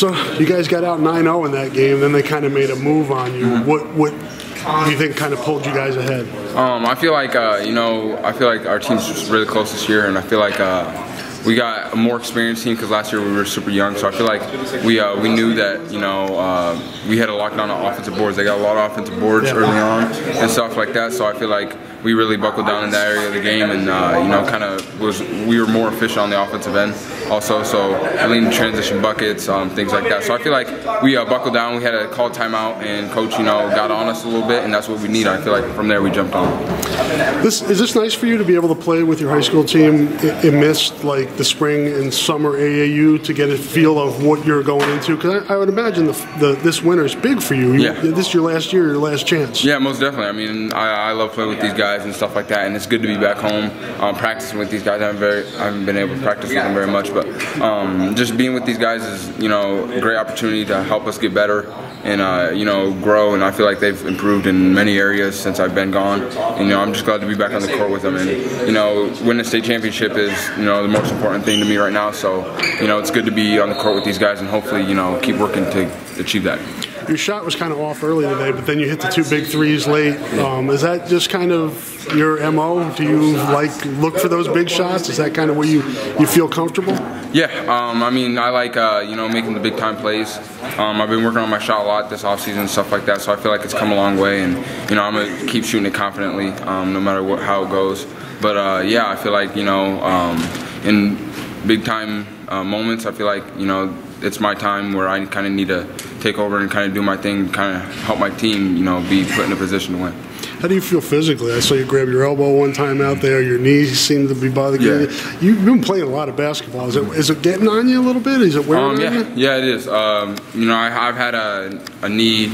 So you guys got out 9-0 in that game, then they kind of made a move on you. What do you think kind of pulled you guys ahead? I feel like I feel like our team's just really close this year, and I feel like we got a more experienced team because last year we were super young. So I feel like we knew that we had a lockdown on offensive boards. They got a lot of offensive boards early on and stuff like that. So I feel like we really buckled down in that area of the game, and we were more efficient on the offensive end also. So leading transition buckets, things like that. So I feel like we buckled down. We had a call timeout, and coach got on us a little bit, and that's what we need. I feel like from there we jumped on. Is this nice for you to be able to play with your high school team amidst like the spring and summer AAU to get a feel of what you're going into? Because I would imagine this winter is big for you. This is your last year, your last chance. Yeah, most definitely. I mean, I love playing with these guys and stuff like that, and it's good to be back home practicing with these guys. I haven't been able to practice with them very much, but just being with these guys is a great opportunity to help us get better and grow. And I feel like they've improved in many areas since I've been gone. And I'm just glad to be back on the court with them. And winning a state championship is the most important thing to me right now. So it's good to be on the court with these guys and hopefully keep working to achieve that. Your shot was kind of off early today, but then you hit the 2 big threes late. Is that just kind of your MO? Do you look for those big shots? Is that kind of where you feel comfortable? Yeah, I mean, I like making the big time plays. I've been working on my shot a lot this offseason and stuff like that, so I feel like it's come a long way, and I'm gonna keep shooting it confidently, no matter how it goes. But yeah, I feel like in big time moments, I feel like it's my time where I kind of need to take over and kind of do my thing, kind of help my team, be put in a position to win. How do you feel physically? I saw you grab your elbow one time out there. Your knees seem to be bothering you. You've been playing a lot of basketball. Is it getting on you a little bit? Is it wearing on you? Yeah, it is. I've had a knee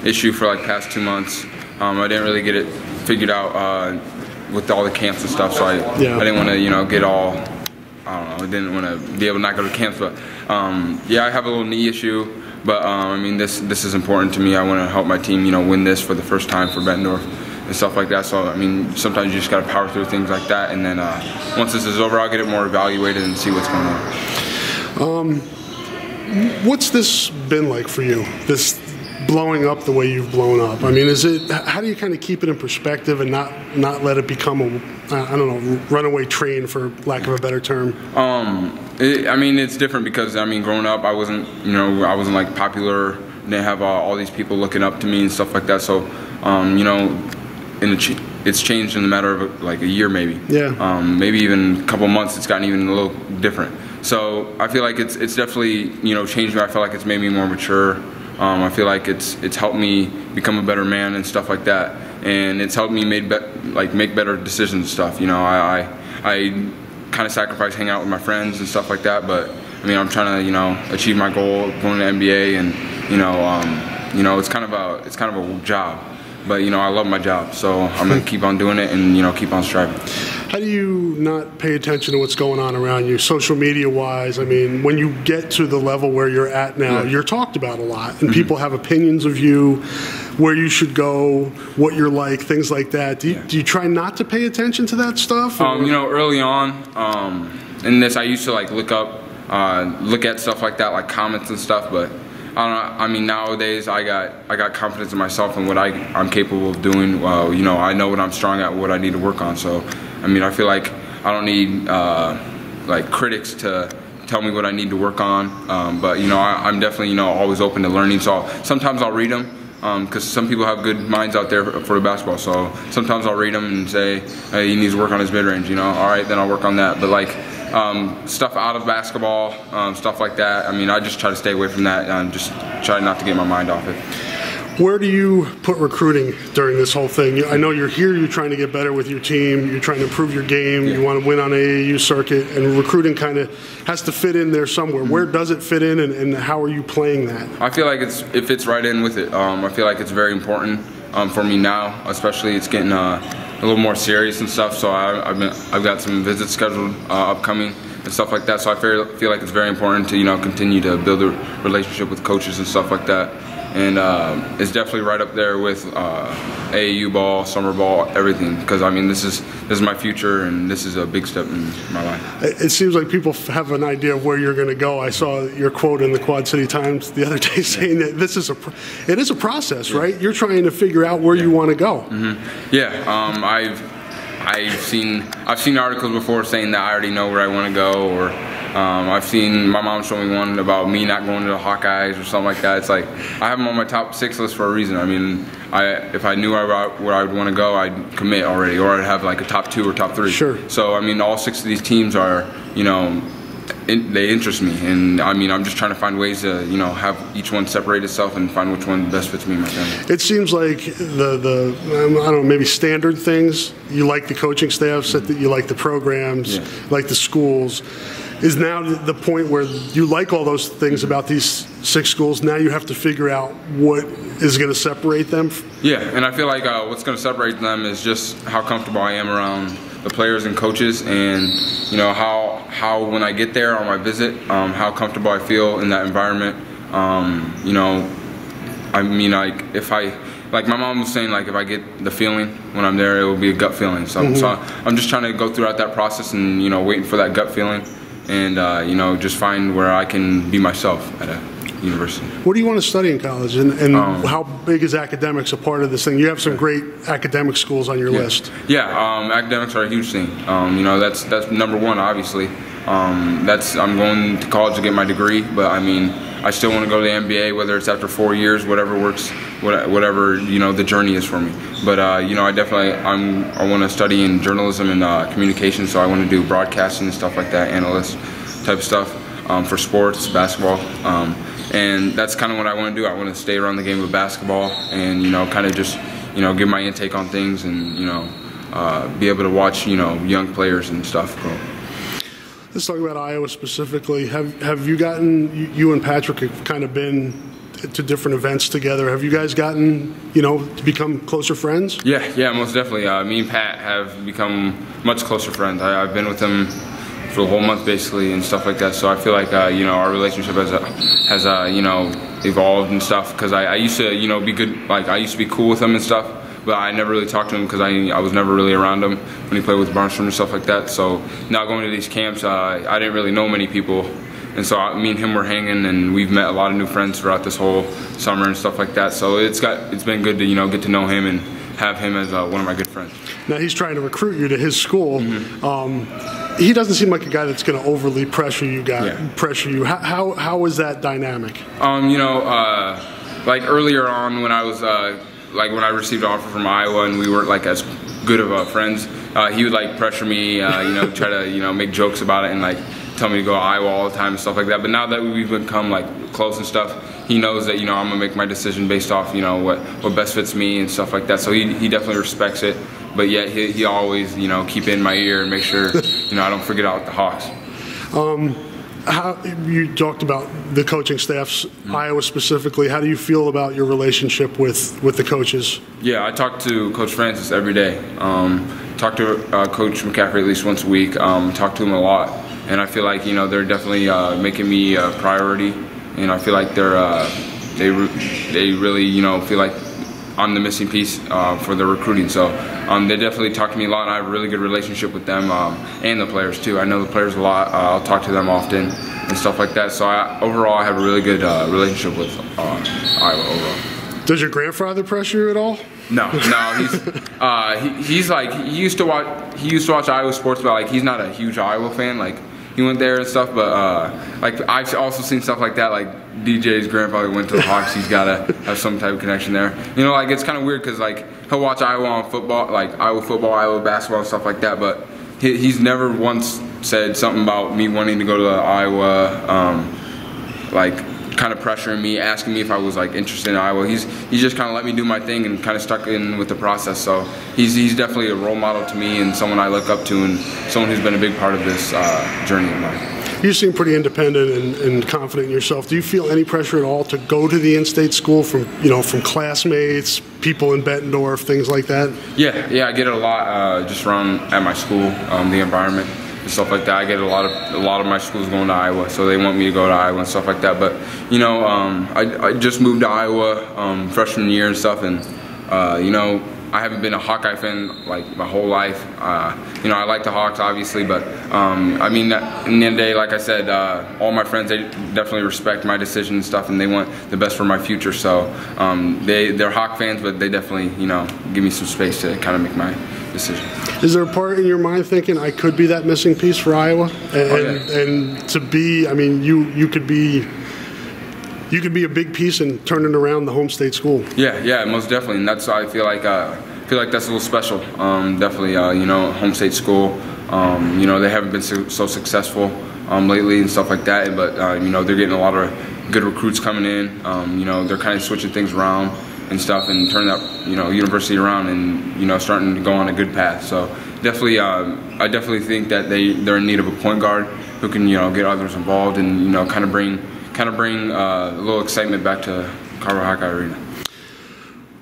issue for like past 2 months. I didn't really get it figured out with all the camps and stuff, so I didn't want to get all. I don't know. I didn't want to be able to not go to camps, but I have a little knee issue. But I mean, this is important to me. I want to help my team, win this for the first time for Bettendorf and stuff like that. So I mean, sometimes you just got to power through things like that, and then once this is over, I'll get it more evaluated and see what's going on. What's this been like for you? This blowing up the way you've blown up. I mean, how do you kind of keep it in perspective and not let it become a runaway train, for lack of a better term? I mean, it's different because growing up, I wasn't like popular. Didn't have all these people looking up to me and stuff like that. So, it's changed in the matter of like a year, maybe. Yeah. Maybe even a couple months. It's gotten even a little different. So I feel like it's definitely changed me. I feel like it's made me more mature. I feel like it's helped me become a better man and stuff like that, and it's helped me make better decisions and stuff. I kind of sacrifice hanging out with my friends and stuff like that, but I mean I'm trying to achieve my goal, going to the NBA, and it's kind of a job, but I love my job, so I'm gonna keep on doing it and keep on striving. How do you not pay attention to what's going on around you, social media wise? I mean, when you get to the level where you're at now, you're talked about a lot, and people have opinions of you, where you should go, what you're like, things like that. Do you try not to pay attention to that stuff? Early on in this, I used to look at stuff like that, like comments and stuff, but I don't know. I mean, nowadays I got confidence in myself and what I'm capable of doing. I know what I'm strong at, what I need to work on. So, I mean, I feel like I don't need critics to tell me what I need to work on. But I'm definitely always open to learning. So sometimes I'll read them because some people have good minds out there for the basketball. So sometimes I'll read them and say, hey, he needs to work on his mid range. All right, then I'll work on that. But stuff out of basketball, stuff like that. I mean, I just try to stay away from that and just try not to get my mind off it. Where do you put recruiting during this whole thing? I know you're here, you're trying to get better with your team, you're trying to improve your game, you want to win on AAU circuit, and recruiting kind of has to fit in there somewhere. Where does it fit in, and how are you playing that? I feel like it fits right in with it. I feel like it's very important for me now, especially it's getting a little more serious and stuff, so I've got some visits scheduled upcoming and stuff like that, so I feel like it's very important to continue to build a relationship with coaches and stuff like that. and it's definitely right up there with AAU ball, summer ball, everything. Because I mean, this is my future, and this is a big step in my life. It seems like people have an idea of where you're going to go. I saw your quote in the Quad City Times the other day saying that it is a process, right? You're trying to figure out where you want to go. Mm-hmm. Yeah, I've seen articles before saying that I already know where I want to go, or I've seen my mom show me one about me not going to the Hawkeyes or something like that. It's like I have them on my top 6 list for a reason. I mean, if I knew where I would want to go, I'd commit already, or I'd have like a top 2 or top 3. Sure. So I mean, all 6 of these teams are, they interest me, and I mean, I'm just trying to find ways to, have each one separate itself and find which one best fits me and my family. It seems like the I don't know, maybe standard things. You like the coaching staffs, that you like the programs, like the schools. Is now the point where you like all those things about these 6 schools. Now you have to figure out what is going to separate them. Yeah, and I feel like what's going to separate them is just how comfortable I am around the players and coaches, and how when I get there on my visit, how comfortable I feel in that environment. I mean, like my mom was saying, like if I get the feeling when I'm there, it will be a gut feeling. So, so I'm just trying to go throughout that process and waiting for that gut feeling, and just find where I can be myself at a university. What do you want to study in college, and how big is academics a part of this thing? You have some great academic schools on your list. Yeah, academics are a huge thing. That's number one, obviously. I'm going to college to get my degree, but I mean, I still want to go to the NBA, whether it's after 4 years, whatever works, whatever the journey is for me. But I want to study in journalism and communication, so I want to do broadcasting and stuff like that, analyst type stuff for sports, basketball, and that's kind of what I want to do. I want to stay around the game of basketball and kind of just give my intake on things and be able to watch young players and stuff grow. Let's talk about Iowa specifically. Have you gotten, you and Patrick have kind of been to different events together. Have you guys gotten, to become closer friends? Yeah, most definitely. Me and Pat have become much closer friends. I've been with him for the whole month basically and stuff like that. So I feel like, our relationship has evolved and stuff, because I used to, be good, like I used to be cool with him and stuff. But I never really talked to him because I was never really around him when he played with Barnstrom and stuff like that. So now going to these camps, I didn't really know many people. And so me and him were hanging, and we've met a lot of new friends throughout this whole summer and stuff like that. So it's been good to get to know him and have him as one of my good friends. Now he's trying to recruit you to his school. He doesn't seem like a guy that's going to overly pressure you. How is that dynamic? Like earlier on when I was like when I received an offer from Iowa and we weren't like as good of friends, he would like pressure me, try to make jokes about it and like tell me to go to Iowa all the time and stuff like that. But now that we've become like close and stuff, he knows that I'm gonna make my decision based off what best fits me and stuff like that. So he definitely respects it. But yet he always keep it in my ear and make sure I don't forget about the Hawks. How you talked about the coaching staffs, Iowa specifically. How do you feel about your relationship with the coaches? Yeah, I talk to Coach Francis every day. Talk to Coach McCaffrey at least once a week. Talk to him a lot, and I feel like they're definitely making me a priority, and I feel like they really feel like I'm the missing piece for the recruiting. So they definitely talk to me a lot, and I have a really good relationship with them and the players too. I know the players a lot. I'll talk to them often and stuff like that. So overall, I have a really good relationship with Iowa overall. Does your grandfather pressure you at all? No. He's like he used to watch Iowa sports, but like he's not a huge Iowa fan. Like he went there and stuff, but like I've also seen stuff like that. Like DJ's grandfather went to the Hawks. He's gotta have some type of connection there. Like it's kind of weird because like he'll watch Iowa on football, like Iowa football, Iowa basketball, and stuff like that. But he's never once said something about me wanting to go to Iowa, like kind of pressuring me, asking me if I was like interested in Iowa. He's just kind of let me do my thing and kind of stuck in with the process. So he's definitely a role model to me and someone I look up to and someone who's been a big part of this journey of mine. You seem pretty independent and confident in yourself. Do you feel any pressure at all to go to the in-state school from classmates, people in Bettendorf, things like that? Yeah, I get it a lot just around at my school, the environment. and stuff like that. I get a lot of my schools going to Iowa, so they want me to go to Iowa and stuff like that. But you know, I just moved to Iowa freshman year and stuff, and you know, I haven't been a Hawkeye fan like my whole life. You know, I like the Hawks obviously, but I mean, at the end of the day, like I said, all my friends, they definitely respect my decision and stuff, and they want the best for my future. So they're Hawk fans, but they definitely, you know, give me some space to kind of make my decision. Is there a part in your mind thinking I could be that missing piece for Iowa, and to be? I mean, you could be. You could be a big piece in turning around the home state school. Yeah, most definitely, and that's why I feel like that's a little special. Definitely, you know, home state school. You know, they haven't been so successful lately and stuff like that, but you know, they're getting a lot of good recruits coming in. You know, they're kind of switching things around and stuff, and turning that, you know, university around, and you know, starting to go on a good path. So definitely, I definitely think that they're in need of a point guard who can, you know, get others involved and, you know, kind of bring a little excitement back to Carver Hawkeye Arena.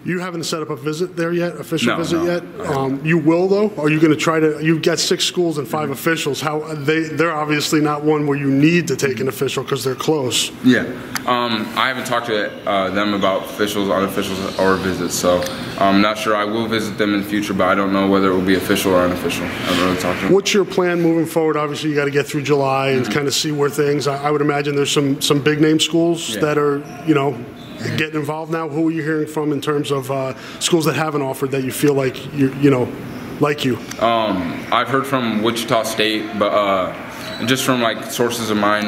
You haven't set up a visit there yet, official visit No. yet? You will, though? Are you going to try to? You've got 6 schools and 5 officials. They're obviously not one where you need to take an official because they're close. Yeah. I haven't talked to them about officials, unofficials, or visits, so I'm not sure. I will visit them in the future, but I don't know whether it will be official or unofficial. I haven't really talked to them. What's your plan moving forward? Obviously, you got to get through July and kind of see where things. I would imagine there's some big name schools that are, you know, getting involved now. Who are you hearing from in terms of schools that haven't offered that you feel like you know, like you? I've heard from Wichita State, but just from like sources of mine,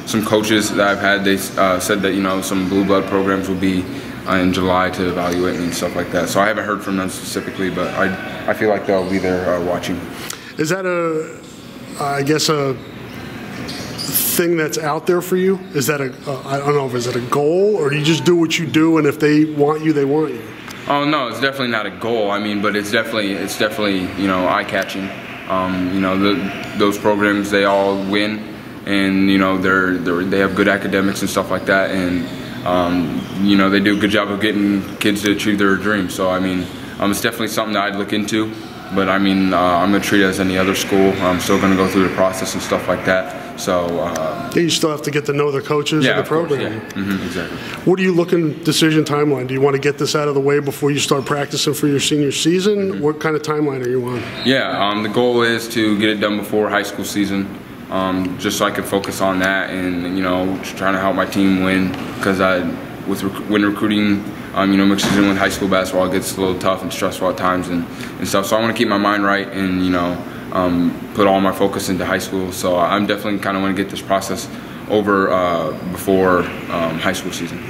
some coaches that I've had, they said that, you know, some blue blood programs will be in July to evaluate me and stuff like that. So I haven't heard from them specifically, but I feel like they'll be there watching. Is that I guess a thing that's out there for you? Is that I don't know, is it a goal, or do you just do what you do, and if they want you, they want you? Oh no, it's definitely not a goal. I mean, but it's definitely you know, eye-catching. You know, those programs, they all win, and you know, they have good academics and stuff like that, and you know, they do a good job of getting kids to achieve their dreams. So I mean, it's definitely something that I'd look into. But I mean, I'm going to treat it as any other school. I'm still going to go through the process and stuff like that. So you still have to get to know the coaches and the program. Course, yeah. Exactly. What are you looking decision timeline? Do you want to get this out of the way before you start practicing for your senior season? What kind of timeline are you on? Yeah, the goal is to get it done before high school season, just so I can focus on that and, you know, trying to help my team win, because when recruiting, you know, mixes in with high school basketball, it gets a little tough and stressful at times and stuff. So I want to keep my mind right and, you know, put all my focus into high school. So I'm definitely kind of want to get this process over before high school season.